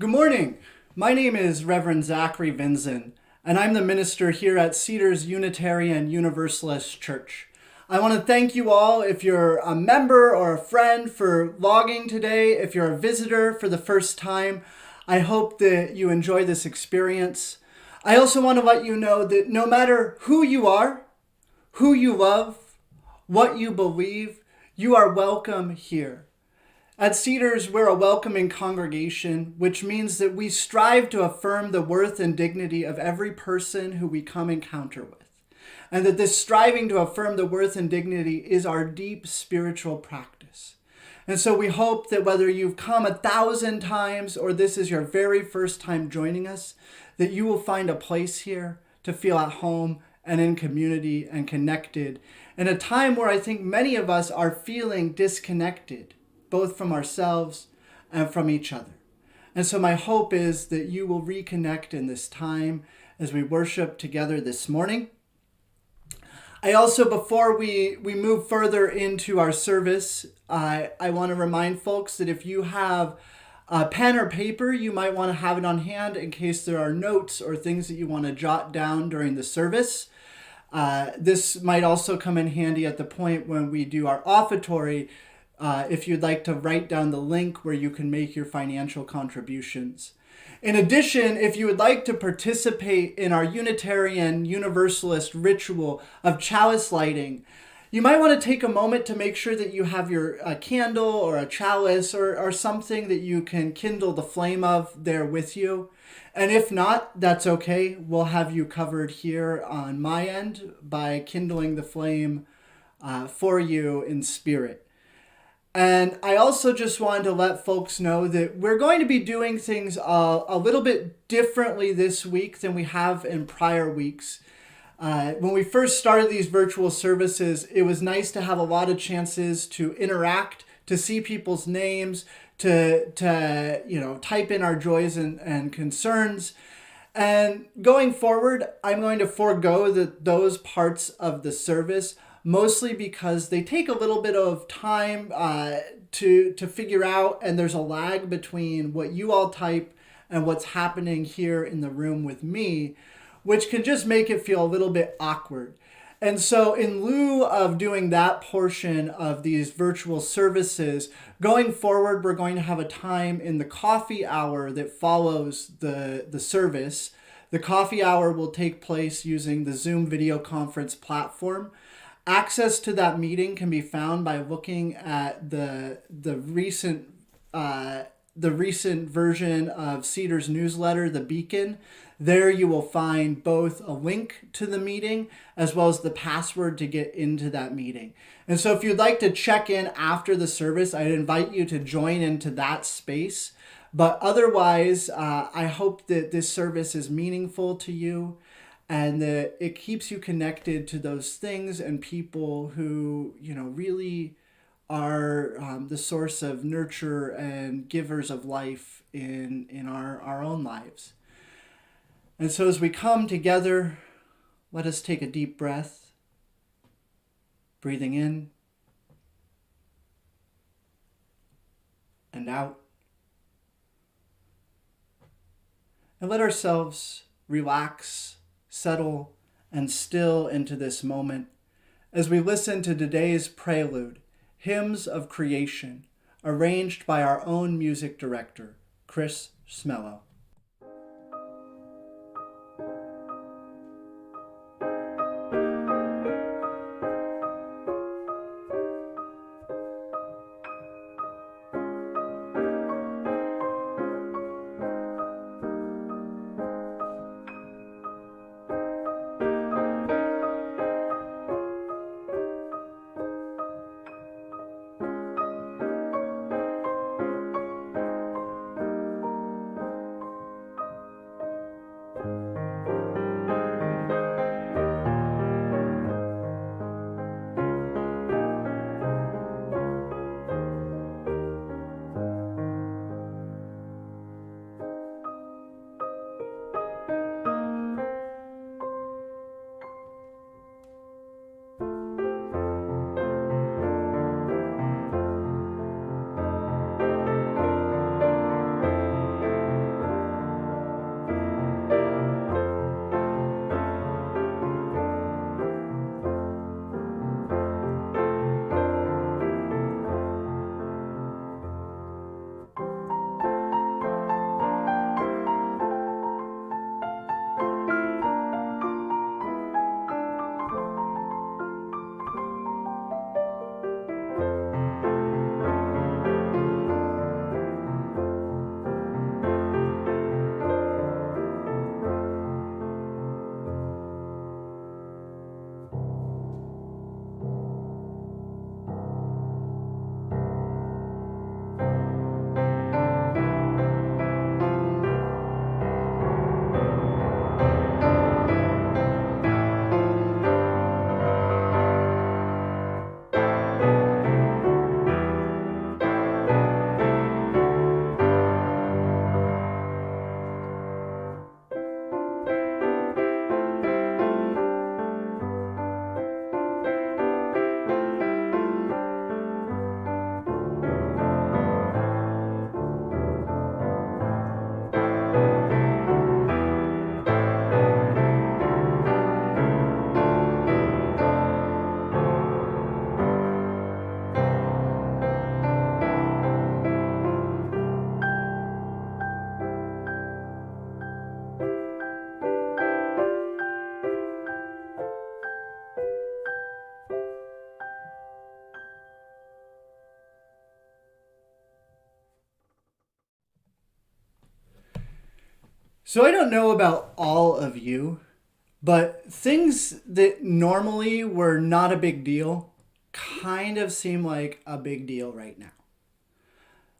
Good morning. My name is Reverend Zachary Vinzen, and I'm the minister here at Cedars Unitarian Universalist Church. I want to thank you all if you're a member or a friend for logging today. If you're a visitor for the first time, I hope that you enjoy this experience. I also want to let you know that no matter who you are, who you love, what you believe, you are welcome here. At Cedars, we're a welcoming congregation, which means that we strive to affirm the worth and dignity of every person who we come encounter with. And that this striving to affirm the worth and dignity is our deep spiritual practice. And so we hope that whether you've come 1,000 times or this is your very first time joining us, that you will find a place here to feel at home and in community and connected in a time where I think many of us are feeling disconnected, both from ourselves and from each other. And so my hope is that you will reconnect in this time as we worship together this morning. I also, before we move further into our service, I want to remind folks that if you have a pen or paper, you might want to have it on hand in case there are notes or things that you want to jot down during the service. This might also come in handy at the point when we do our offertory, if you'd like to write down the link where you can make your financial contributions. In addition, if you would like to participate in our Unitarian Universalist ritual of chalice lighting, you might want to take a moment to make sure that you have your candle or a chalice or something that you can kindle the flame of there with you. And if not, that's okay. We'll have you covered here on my end by kindling the flame for you in spirit. And I also just wanted to let folks know that we're going to be doing things a little bit differently this week than we have in prior weeks. When we first started these virtual services, it was nice to have a lot of chances to interact, to see people's names, to type in our joys and concerns. And going forward, I'm going to forego those parts of the service, mostly because they take a little bit of time to figure out, and there's a lag between what you all type and what's happening here in the room with me, which can just make it feel a little bit awkward. And so in lieu of doing that portion of these virtual services, going forward, we're going to have a time in the coffee hour that follows the service. The coffee hour will take place using the Zoom video conference platform. Access to that meeting can be found by looking at the recent version of Cedars newsletter, The Beacon. There you will find both a link to the meeting as well as the password to get into that meeting. And so if you'd like to check in after the service, I'd invite you to join into that space. But otherwise, I hope that this service is meaningful to you and that it keeps you connected to those things and people who, really are the source of nurture and givers of life in our own lives. And so as we come together, let us take a deep breath, breathing in and out. And let ourselves relax, settle, and still into this moment as we listen to today's prelude, Hymns of Creation, arranged by our own music director, Chris Smello. So I don't know about all of you, but things that normally were not a big deal kind of seem like a big deal right now.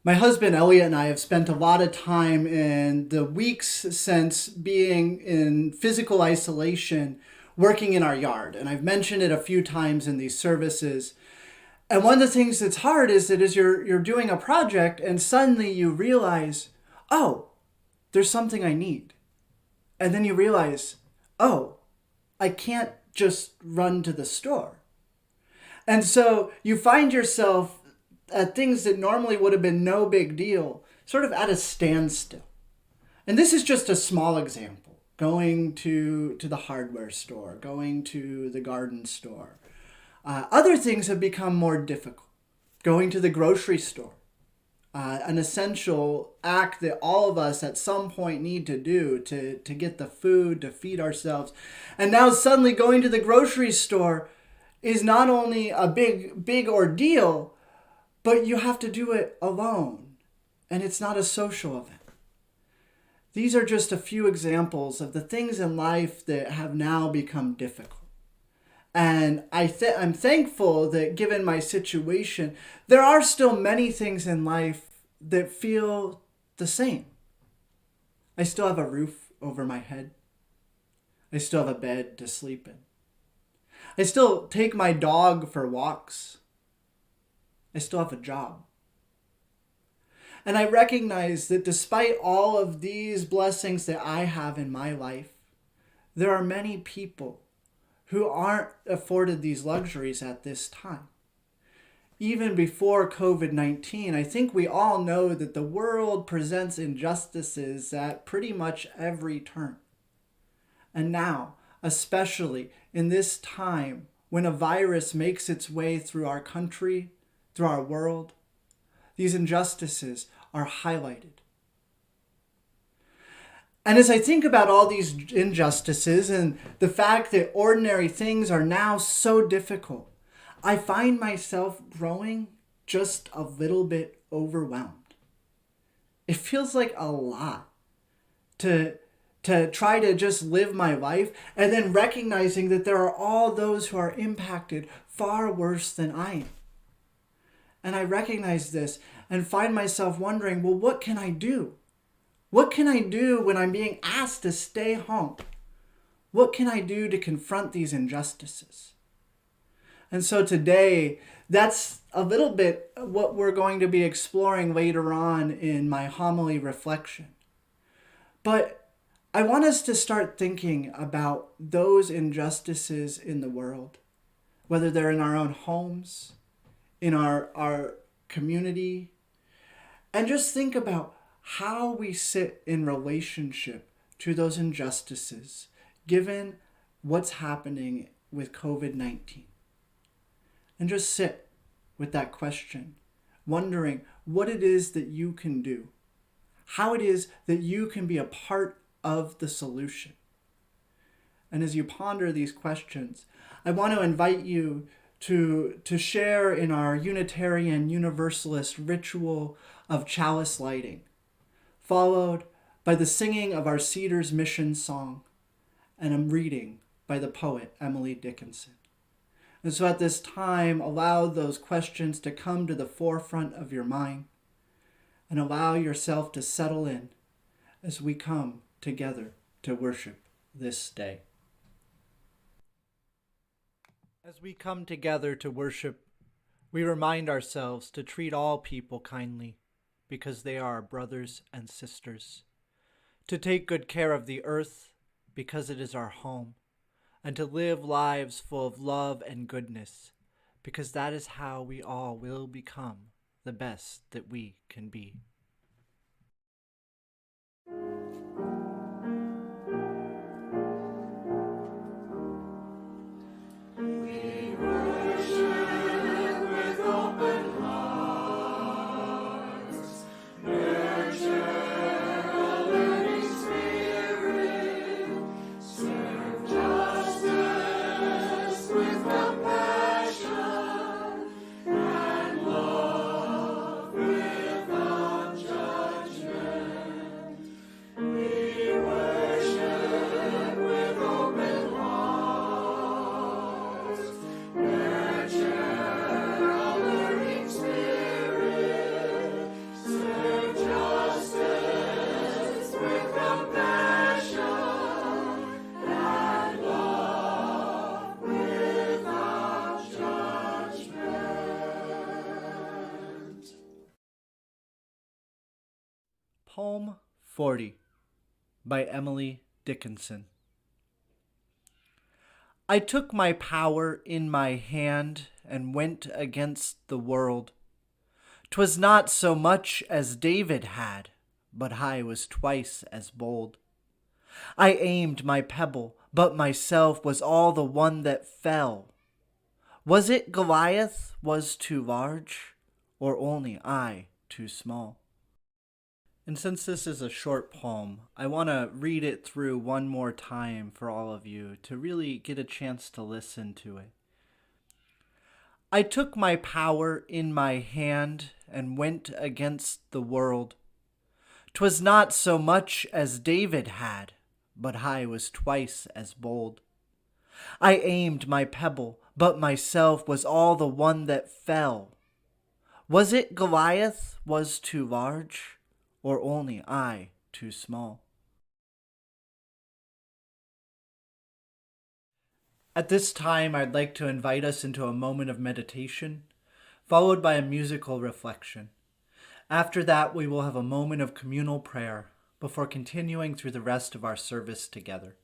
My husband Elliot and I have spent a lot of time in the weeks since being in physical isolation working in our yard. And I've mentioned it a few times in these services. And one of the things that's hard is that as you're doing a project and suddenly you realize, oh, there's something I need. And then you realize, oh, I can't just run to the store. And so you find yourself at things that normally would have been no big deal, sort of at a standstill. And this is just a small example. Going to the hardware store, going to the garden store. Other things have become more difficult. Going to the grocery store. An essential act that all of us at some point need to do to get the food, to feed ourselves. And now suddenly going to the grocery store is not only a big ordeal, but you have to do it alone. And it's not a social event. These are just a few examples of the things in life that have now become difficult. And I'm thankful that given my situation, there are still many things in life that feel the same. I still have a roof over my head. I still have a bed to sleep in. I still take my dog for walks. I still have a job. And I recognize that despite all of these blessings that I have in my life, there are many people who aren't afforded these luxuries at this time. Even before COVID-19, I think we all know that the world presents injustices at pretty much every turn. And now, especially in this time when a virus makes its way through our country, through our world, these injustices are highlighted. And as I think about all these injustices and the fact that ordinary things are now so difficult, I find myself growing just a little bit overwhelmed. It feels like a lot to try to just live my life and then recognizing that there are all those who are impacted far worse than I am. And I recognize this and find myself wondering, well, what can I do? What can I do when I'm being asked to stay home? What can I do to confront these injustices? And so today, that's a little bit what we're going to be exploring later on in my homily reflection. But I want us to start thinking about those injustices in the world, whether they're in our own homes, in our community, and just think about how we sit in relationship to those injustices, given what's happening with COVID-19. And just sit with that question, wondering what it is that you can do, how it is that you can be a part of the solution. And as you ponder these questions, I want to invite you to share in our Unitarian Universalist ritual of chalice lighting, followed by the singing of our Cedars Mission song and a reading by the poet Emily Dickinson. And so at this time, allow those questions to come to the forefront of your mind and allow yourself to settle in as we come together to worship this day. As we come together to worship, we remind ourselves to treat all people kindly because they are our brothers and sisters, to take good care of the earth because it is our home, and to live lives full of love and goodness because that is how we all will become the best that we can be. Compassion and love without Poem 40 by Emily Dickinson. I took my power in my hand and went against the world. 'Twas not so much as David had, but I was twice as bold. I aimed my pebble, but myself was all the one that fell. Was it Goliath was too large, or only I too small? And since this is a short poem, I want to read it through one more time for all of you to really get a chance to listen to it. I took my power in my hand and went against the world. 'Twas not so much as David had, but I was twice as bold. I aimed my pebble, but myself was all the one that fell. Was it Goliath was too large, or only I too small? At this time, I'd like to invite us into a moment of meditation, followed by a musical reflection. After that, we will have a moment of communal prayer before continuing through the rest of our service together.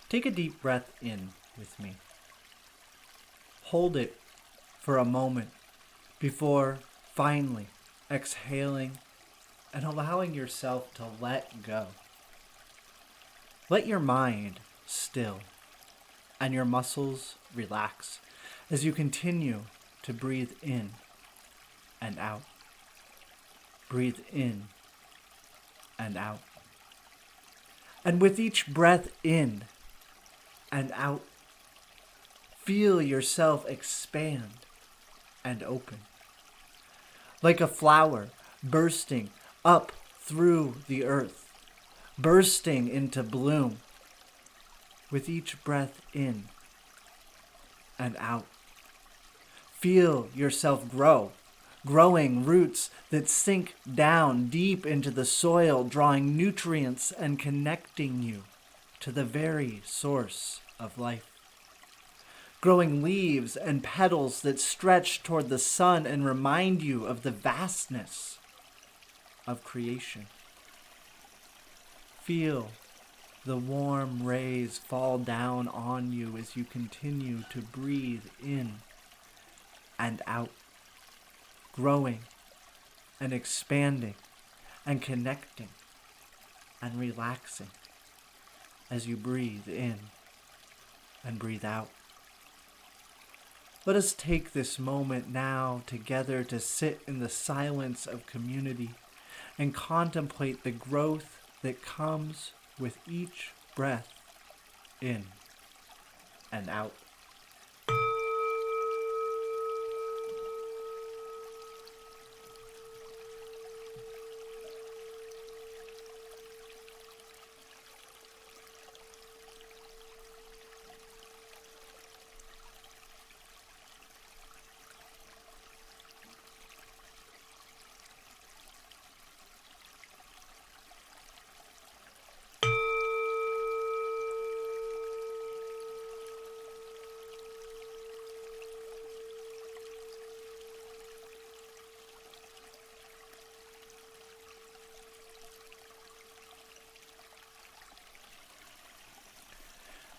Take a deep breath in with me. Hold it for a moment before finally exhaling and allowing yourself to let go. Let your mind still and your muscles relax as you continue to breathe in and out. Breathe in and out. And with each breath in and out, feel yourself expand and open. Like a flower bursting up through the earth, bursting into bloom. With each breath in and out, feel yourself grow, growing roots that sink down deep into the soil, drawing nutrients and connecting you to the very source of life. Growing leaves and petals that stretch toward the sun and remind you of the vastness of creation. Feel the warm rays fall down on you as you continue to breathe in and out, growing and expanding and connecting and relaxing as you breathe in and breathe out. Let us take this moment now together to sit in the silence of community and contemplate the growth that comes with each breath in and out.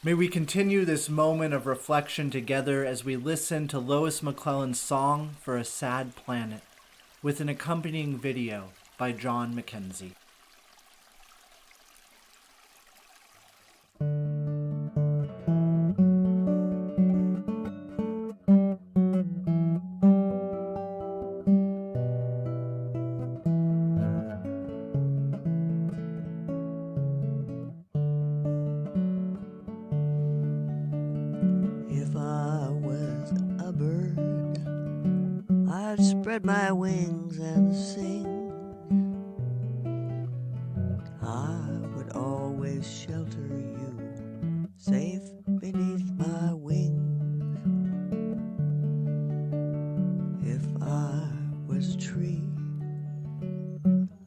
May we continue this moment of reflection together as we listen to Lois McClellan's song For a Sad Planet, with an accompanying video by John Mackenzie. Spread my wings and sing. I would always shelter you, safe beneath my wings. If I was tree,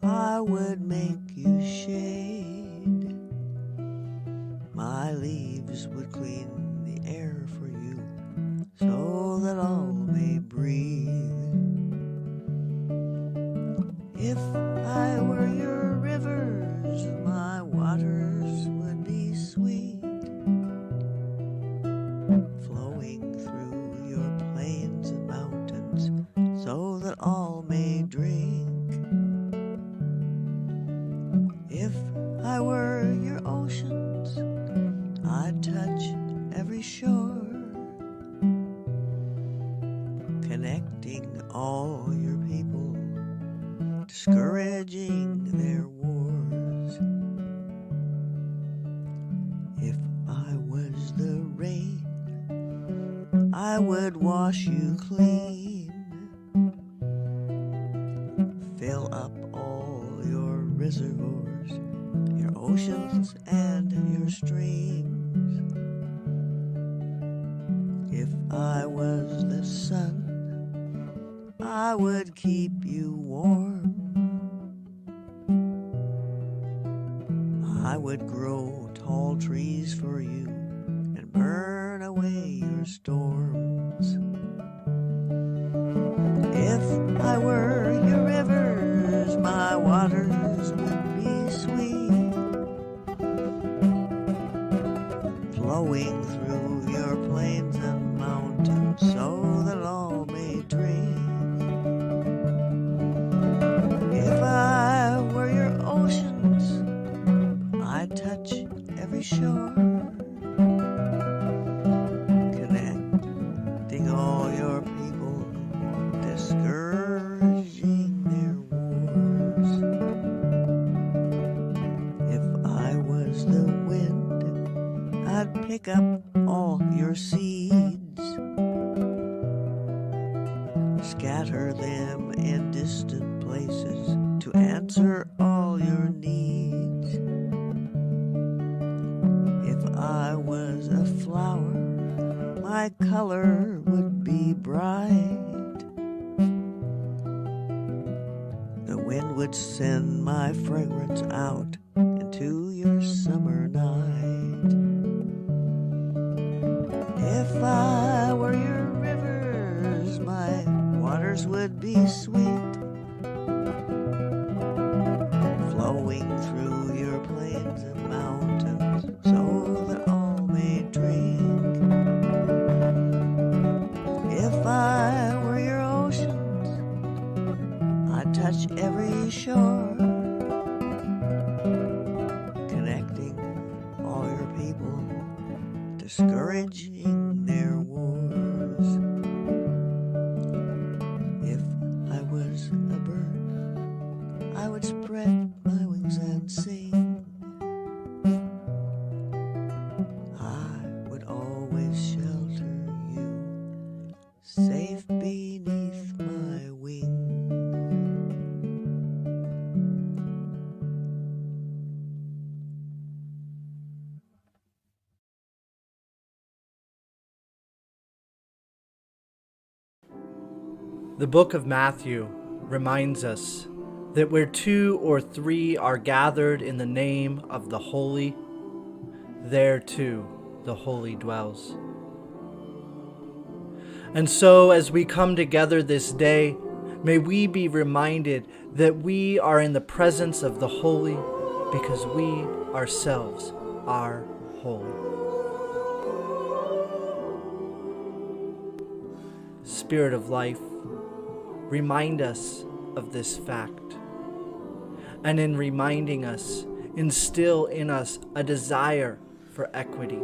I would make you shade. My leaves would clean the air for you, so that all may breathe. If I were your rivers, my waters would be sweet, flowing through your plains and mountains, so that all may drink. If I were your oceans, I'd touch every shore, connecting all your people, discouraging their wars. If I was the rain, I would wash you clean, fill up all your reservoirs, your oceans and your streams. If I was the sun, I would keep you warm. I would grow tall trees for you and burn away your storms. If I were your rivers, my waters would be sweet, flowing through your plains and mountains, so that all may drink. If I were your oceans, I'd touch every shore, connecting all your people, discouraging their wars. If I was the wind, I'd pick up all your seeds, scatter them in distant places to answer all your needs. If I was a flower, my color would be bright. The wind would send my fragrance out into your summer night. If I were your rivers, my waters would be sweet, flowing through your plains and mountains, so that all may drink. If I were your oceans, I'd touch every shore, connecting all your people, discouraging their wars. If I was a bird, I would spread my wings and sing. I would always shelter you, safe beneath my wing. The book of Matthew reminds us that where 2 or 3 are gathered in the name of the Holy, there too the Holy dwells. And so as we come together this day, may we be reminded that we are in the presence of the Holy because we ourselves are holy. Spirit of life, remind us of this fact. And in reminding us, instill in us a desire for equity.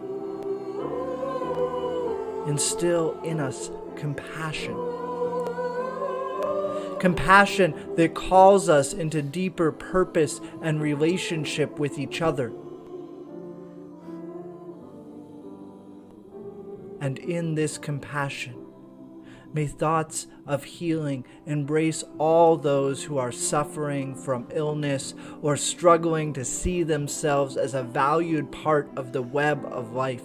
Instill in us compassion. Compassion that calls us into deeper purpose and relationship with each other. And in this compassion, may thoughts of healing embrace all those who are suffering from illness or struggling to see themselves as a valued part of the web of life.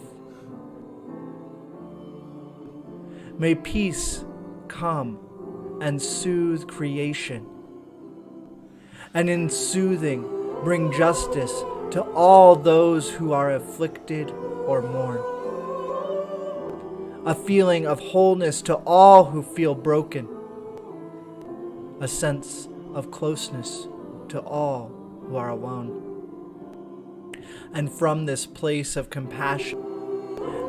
May peace come and soothe creation, and in soothing bring justice to all those who are afflicted or mourn. A feeling of wholeness to all who feel broken. A sense of closeness to all who are alone. And from this place of compassion,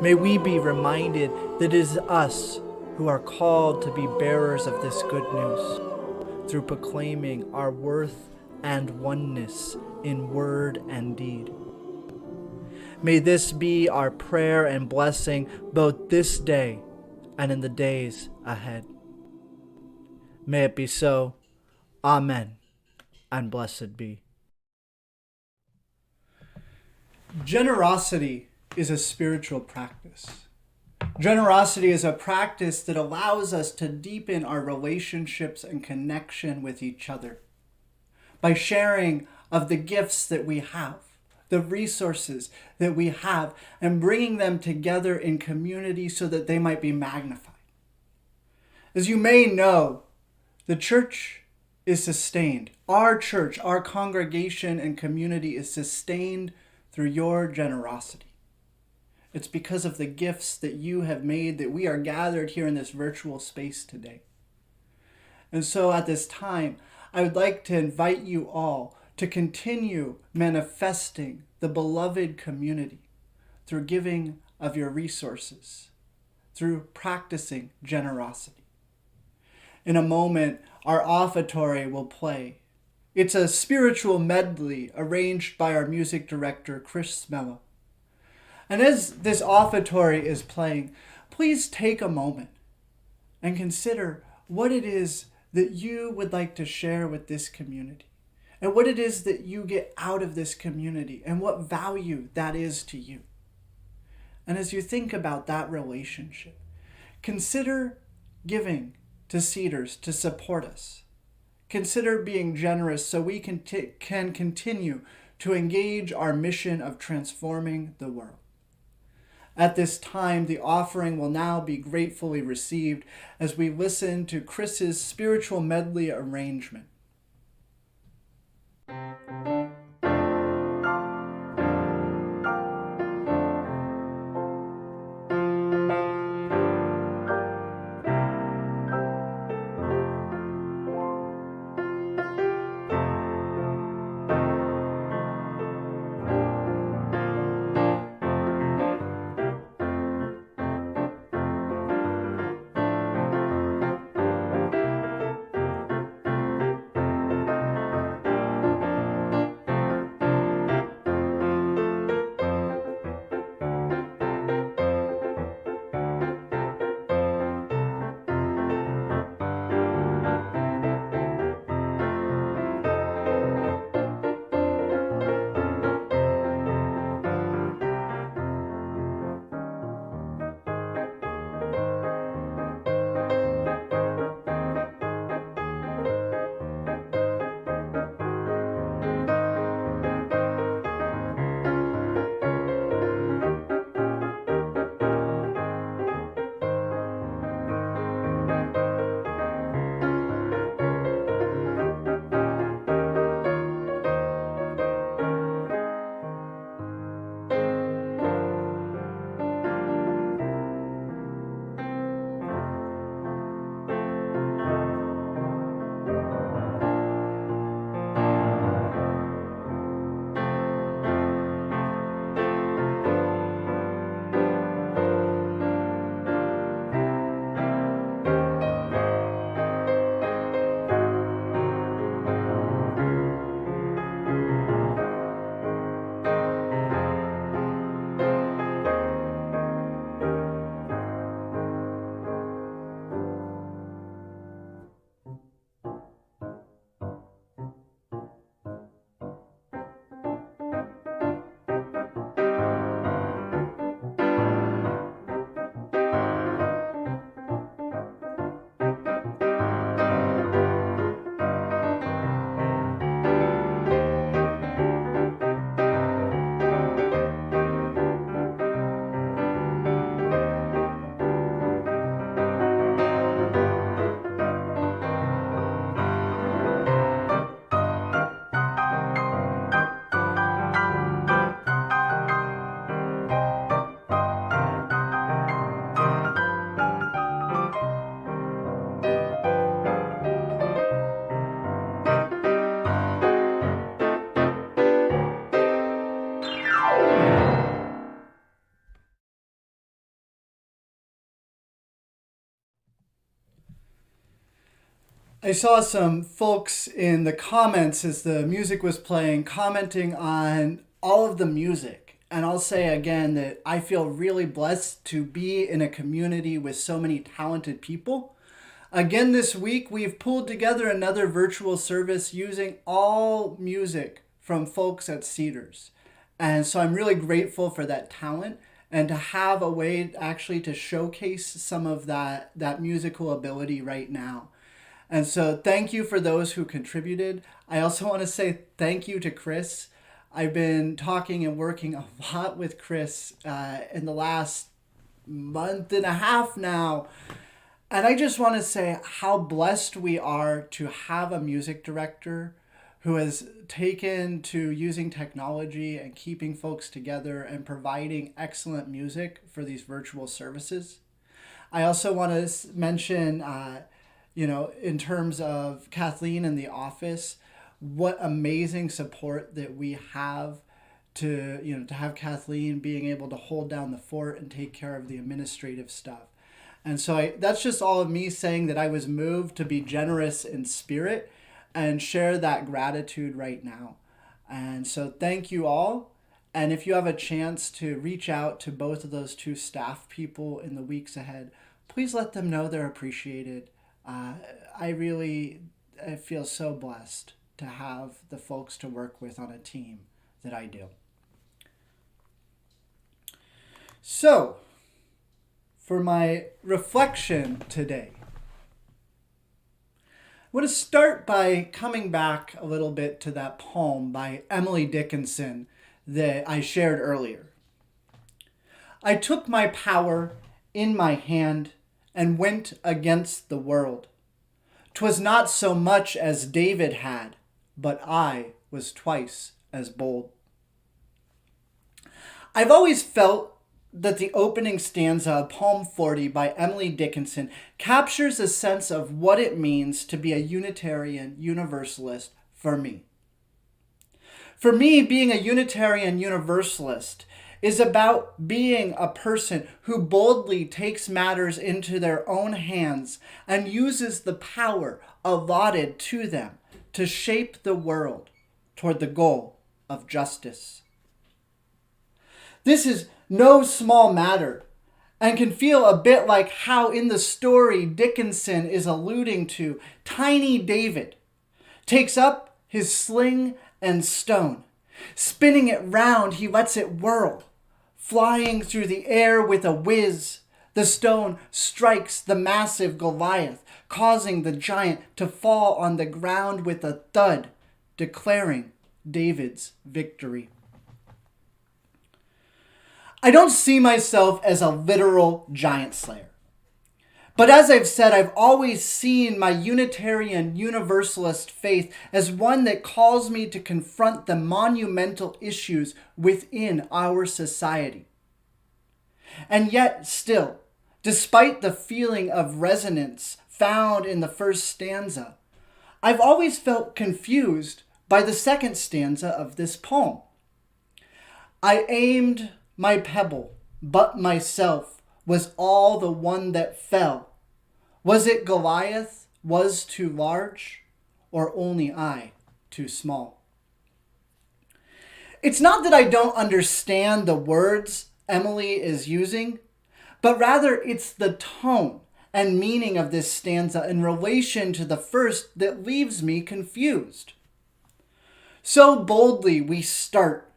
may we be reminded that it is us who are called to be bearers of this good news through proclaiming our worth and oneness in word and deed. May this be our prayer and blessing both this day and in the days ahead. May it be so. Amen, and blessed be. Generosity is a spiritual practice. Generosity is a practice that allows us to deepen our relationships and connection with each other by sharing of the gifts that we have, the resources that we have, and bringing them together in community so that they might be magnified. As you may know, the church is sustained. Our church, our congregation and community is sustained through your generosity. It's because of the gifts that you have made that we are gathered here in this virtual space today. And so at this time, I would like to invite you all to continue manifesting the beloved community through giving of your resources, through practicing generosity. In a moment, our offertory will play. It's a spiritual medley arranged by our music director, Chris Smella. And as this offertory is playing, please take a moment and consider what it is that you would like to share with this community, and what it is that you get out of this community, and what value that is to you. And as you think about that relationship, consider giving to Cedars to support us. Consider being generous so we can continue to engage our mission of transforming the world. At this time, the offering will now be gratefully received as we listen to Chris's spiritual medley arrangement. I saw some folks in the comments as the music was playing commenting on all of the music. And I'll say again that I feel really blessed to be in a community with so many talented people. Again, this week, we've pulled together another virtual service using all music from folks at Cedars. And so I'm really grateful for that talent and to have a way actually to showcase some of that musical ability right now. And so thank you for those who contributed. I also want to say thank you to Chris. I've been talking and working a lot with Chris in the last month and a half now. And I just want to say how blessed we are to have a music director who has taken to using technology and keeping folks together and providing excellent music for these virtual services. I also want to mention, in terms of Kathleen in the office, what amazing support that we have to have Kathleen being able to hold down the fort and take care of the administrative stuff. And so that's just all of me saying that I was moved to be generous in spirit and share that gratitude right now. And so thank you all. And if you have a chance to reach out to both of those two staff people in the weeks ahead, please let them know they're appreciated. I feel so blessed to have the folks to work with on a team that I do. So, for my reflection today, I want to start by coming back a little bit to that poem by Emily Dickinson that I shared earlier. I took my power in my hand and went against the world. 'Twas not so much as David had, but I was twice as bold. I've always felt that the opening stanza of Poem 40 by Emily Dickinson captures a sense of what it means to be a Unitarian Universalist for me. For me, being a Unitarian Universalist is about being a person who boldly takes matters into their own hands and uses the power allotted to them to shape the world toward the goal of justice. This is no small matter and can feel a bit like how in the story Dickinson is alluding to, tiny David takes up his sling and stone. Spinning it round, he lets it whirl. Flying through the air with a whiz, the stone strikes the massive Goliath, causing the giant to fall on the ground with a thud, declaring David's victory. I don't see myself as a literal giant slayer. But as I've said, I've always seen my Unitarian Universalist faith as one that calls me to confront the monumental issues within our society. And yet still, despite the feeling of resonance found in the first stanza, I've always felt confused by the second stanza of this poem. I aimed my pebble, but myself was all the one that fell. Was it Goliath was too large, or only I too small? It's not that I don't understand the words Emily is using, but rather it's the tone and meaning of this stanza in relation to the first that leaves me confused. So boldly we start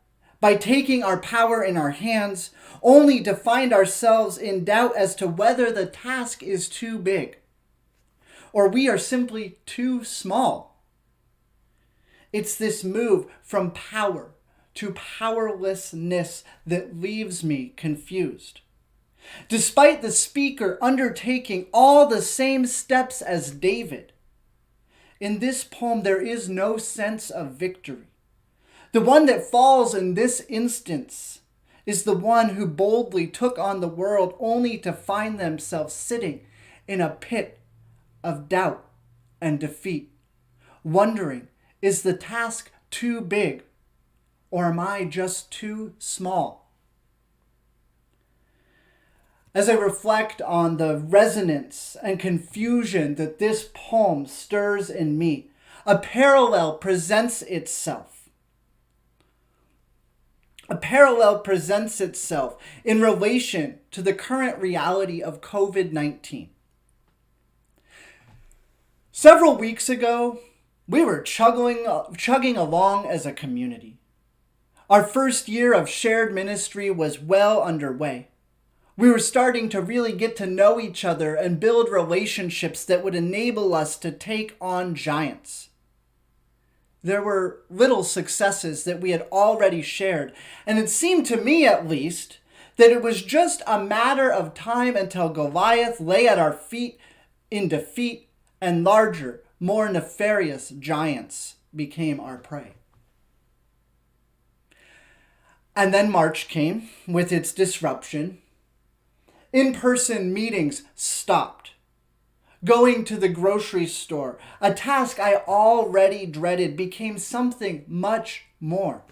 by taking our power in our hands, only to find ourselves in doubt as to whether the task is too big, or we are simply too small. It's this move from power to powerlessness that leaves me confused. Despite the speaker undertaking all the same steps as David, in this poem there is no sense of victory. The one that falls in this instance is the one who boldly took on the world only to find themselves sitting in a pit of doubt and defeat, wondering, is the task too big or am I just too small? as I reflect on the resonance and confusion that this poem stirs in me, a parallel presents itself. A parallel presents itself in relation to the current reality of COVID-19. Several weeks ago, we were chugging along as a community. Our first year of shared ministry was well underway. We were starting to really get to know each other and build relationships that would enable us to take on giants. There were little successes that we had already shared, and it seemed to me at least that it was just a matter of time until Goliath lay at our feet in defeat and larger, more nefarious giants became our prey. And then March came with its disruption. In-person meetings stopped. Going to the grocery store, a task I already dreaded, became something much more.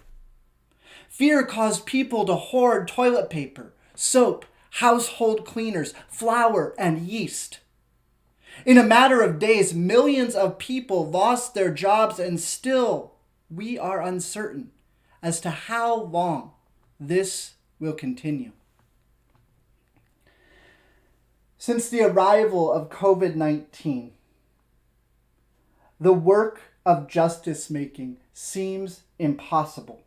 Fear caused people to hoard toilet paper, soap, household cleaners, flour, and yeast. In a matter of days, millions of people lost their jobs, and still we are uncertain as to how long this will continue. Since the arrival of COVID-19, the work of justice making seems impossible.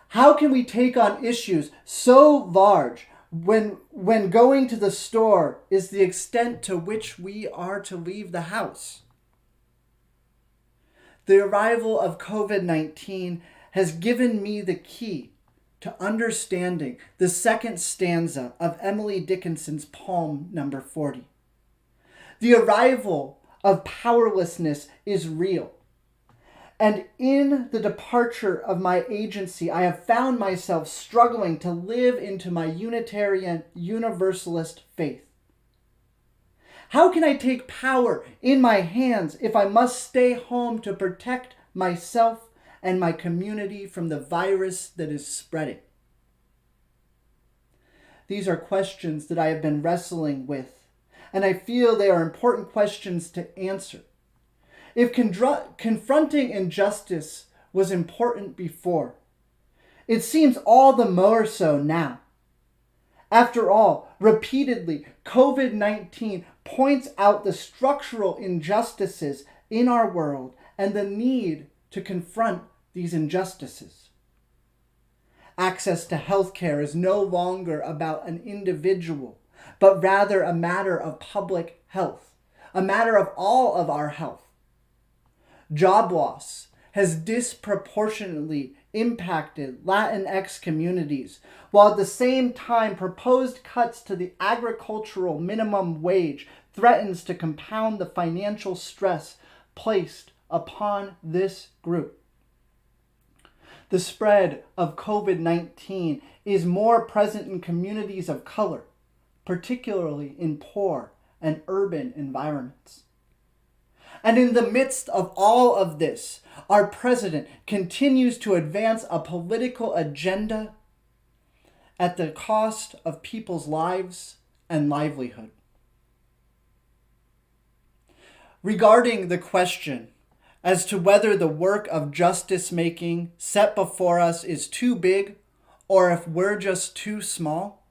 How can we take on issues so large when going to the store is the extent to which we are to leave the house? The arrival of COVID-19 has given me the key to understanding the second stanza of Emily Dickinson's poem number 40. The arrival of powerlessness is real. And in the departure of my agency, I have found myself struggling to live into my Unitarian Universalist faith. How can I take power in my hands if I must stay home to protect myself and my community from the virus that is spreading? These are questions that I have been wrestling with, and I feel they are important questions to answer. If confronting injustice was important before, it seems all the more so now. After all, repeatedly, COVID-19 points out the structural injustices in our world and the need to confront these injustices. Access to healthcare is no longer about an individual, but rather a matter of public health, a matter of all of our health. Job loss has disproportionately impacted Latinx communities, while at the same time proposed cuts to the agricultural minimum wage threatens to compound the financial stress placed upon this group. The spread of COVID-19 is more present in communities of color, particularly in poor and urban environments. And in the midst of all of this, our president continues to advance a political agenda at the cost of people's lives and livelihood. Regarding the question as to whether the work of justice making set before us is too big or if we're just too small,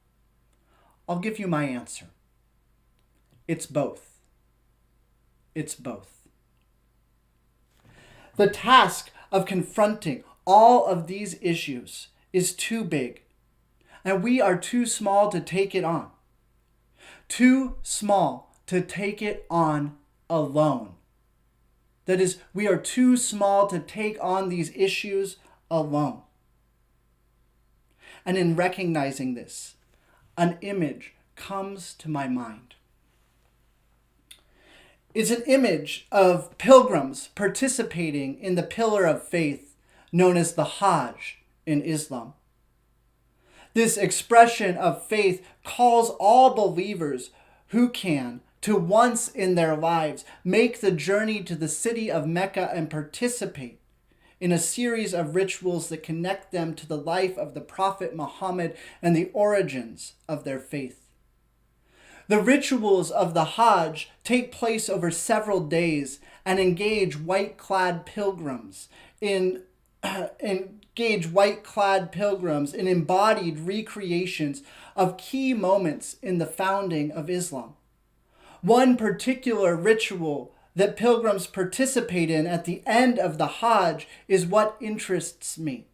I'll give you my answer. It's both. It's both. The task of confronting all of these issues is too big, and we are too small to take it on. Too small to take it on alone. That is, we are too small to take on these issues alone. And in recognizing this, an image comes to my mind. It's an image of pilgrims participating in the pillar of faith known as the Hajj in Islam. This expression of faith calls all believers who can to once in their lives make the journey to the city of Mecca and participate in a series of rituals that connect them to the life of the Prophet Muhammad and the origins of their faith. The rituals of the Hajj take place over several days and engage white-clad pilgrims in embodied recreations of key moments in the founding of Islam. One particular ritual that pilgrims participate in at the end of the Hajj is what interests me.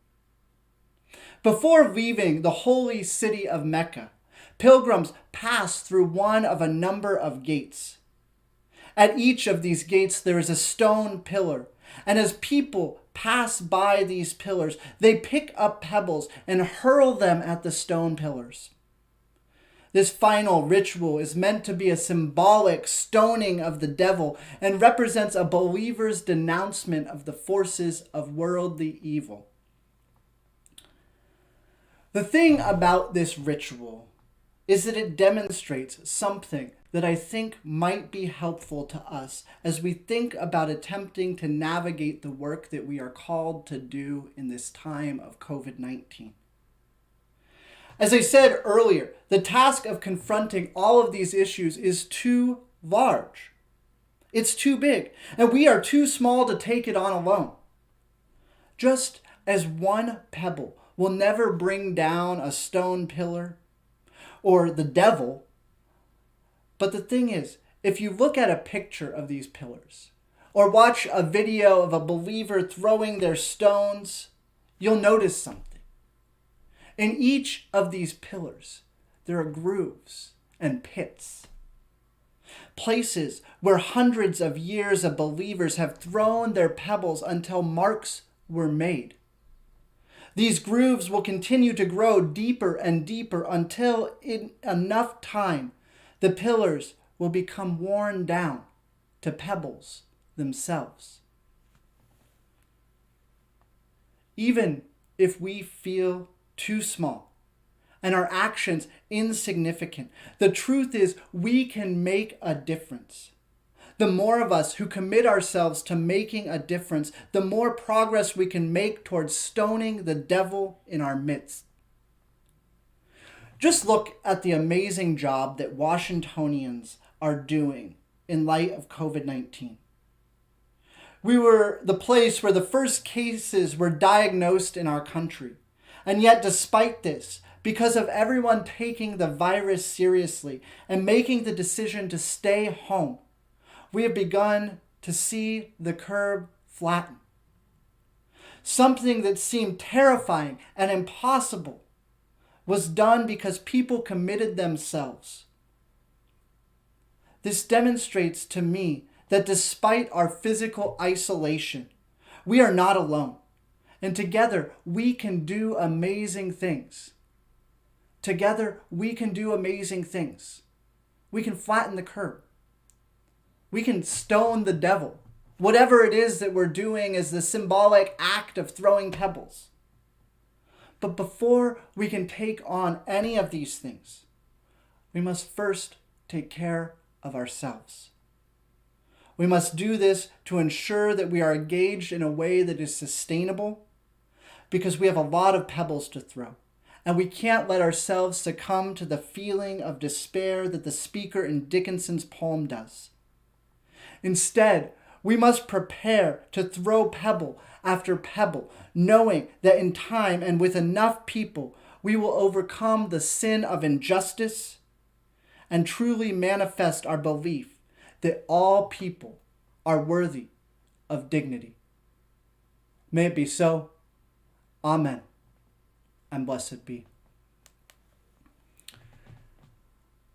Before leaving the holy city of Mecca, pilgrims pass through one of a number of gates. At each of these gates there is a stone pillar, and as people pass by these pillars, they pick up pebbles and hurl them at the stone pillars. This final ritual is meant to be a symbolic stoning of the devil and represents a believer's denouncement of the forces of worldly evil. The thing about this ritual is that it demonstrates something that I think might be helpful to us as we think about attempting to navigate the work that we are called to do in this time of COVID-19. As I said earlier, the task of confronting all of these issues is too large. It's too big, and we are too small to take it on alone. Just as one pebble will never bring down a stone pillar or the devil, but the thing is, if you look at a picture of these pillars or watch a video of a believer throwing their stones, you'll notice something. In each of these pillars, there are grooves and pits, places where hundreds of years of believers have thrown their pebbles until marks were made. These grooves will continue to grow deeper and deeper until in enough time the pillars will become worn down to pebbles themselves. Even if we feel too small and our actions insignificant, the truth is we can make a difference. The more of us who commit ourselves to making a difference, the more progress we can make towards stoning the devil in our midst. Just look at the amazing job that Washingtonians are doing in light of COVID-19. We were the place where the first cases were diagnosed in our country. And yet, despite this, because of everyone taking the virus seriously and making the decision to stay home, we have begun to see the curve flatten. Something that seemed terrifying and impossible was done because people committed themselves. This demonstrates to me that despite our physical isolation, we are not alone. And together, we can do amazing things. Together, we can do amazing things. We can flatten the curve. We can stone the devil. Whatever it is that we're doing is the symbolic act of throwing pebbles. But before we can take on any of these things, we must first take care of ourselves. We must do this to ensure that we are engaged in a way that is sustainable, because we have a lot of pebbles to throw, and we can't let ourselves succumb to the feeling of despair that the speaker in Dickinson's poem does. Instead, we must prepare to throw pebble after pebble, knowing that in time and with enough people, we will overcome the sin of injustice and truly manifest our belief that all people are worthy of dignity. May it be so. Amen, and blessed be.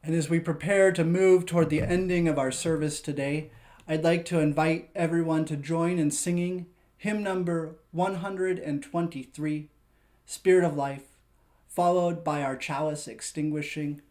And as we prepare to move toward the ending of our service today, I'd like to invite everyone to join in singing hymn number 123, Spirit of Life, followed by our chalice extinguishing.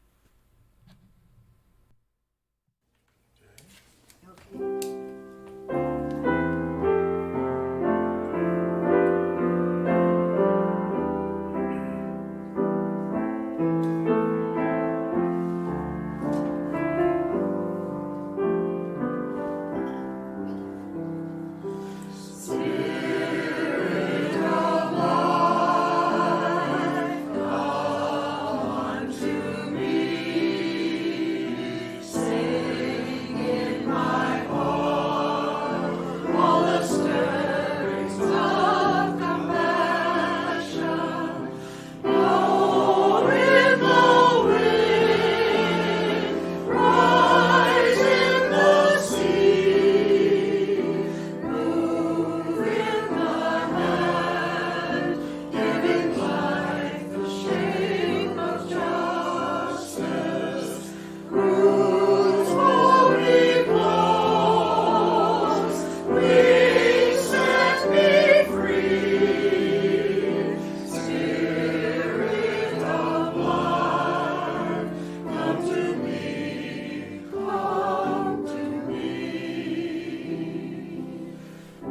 Spirit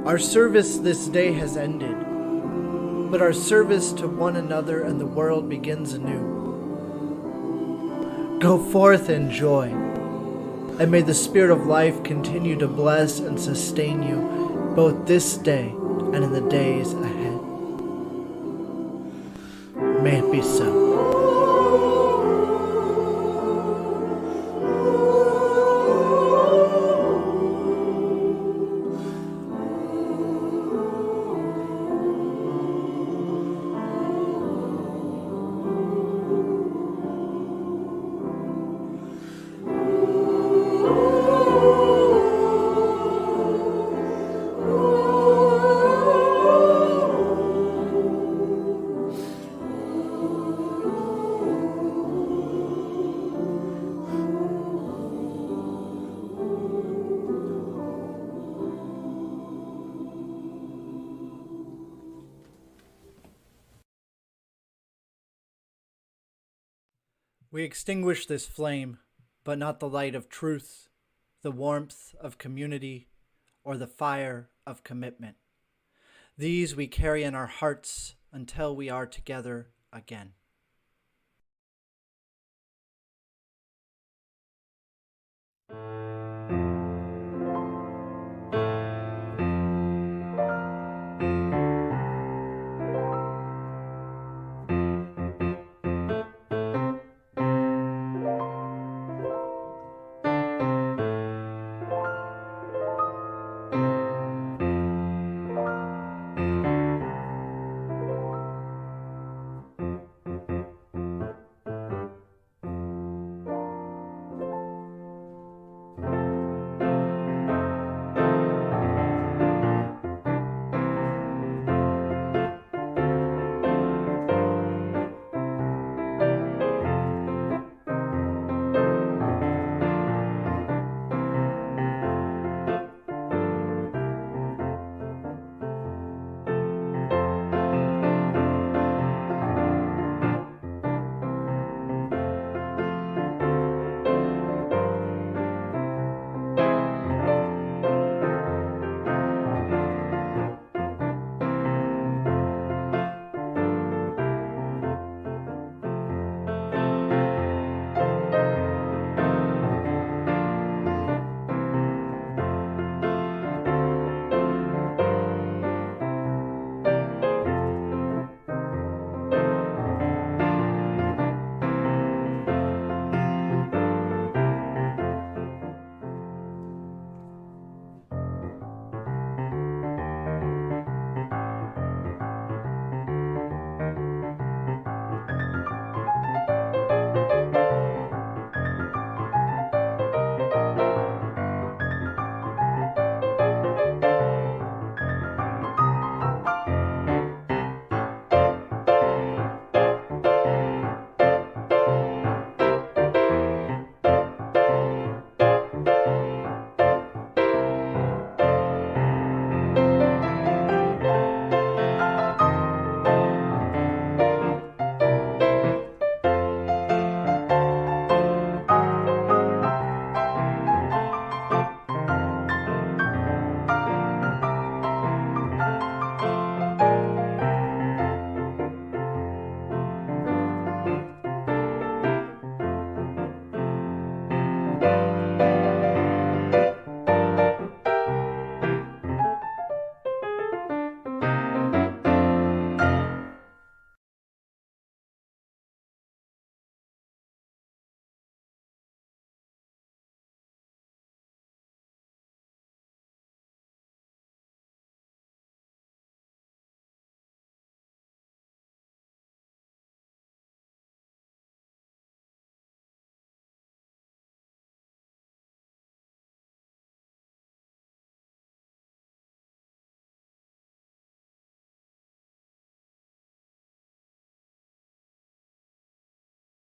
Our service this day has ended, but our service to one another and the world begins anew. Go forth in joy, and may the Spirit of life continue to bless and sustain you both this day and in the days ahead. May it be so. We extinguish this flame, but not the light of truth, the warmth of community, or the fire of commitment. These we carry in our hearts until we are together again.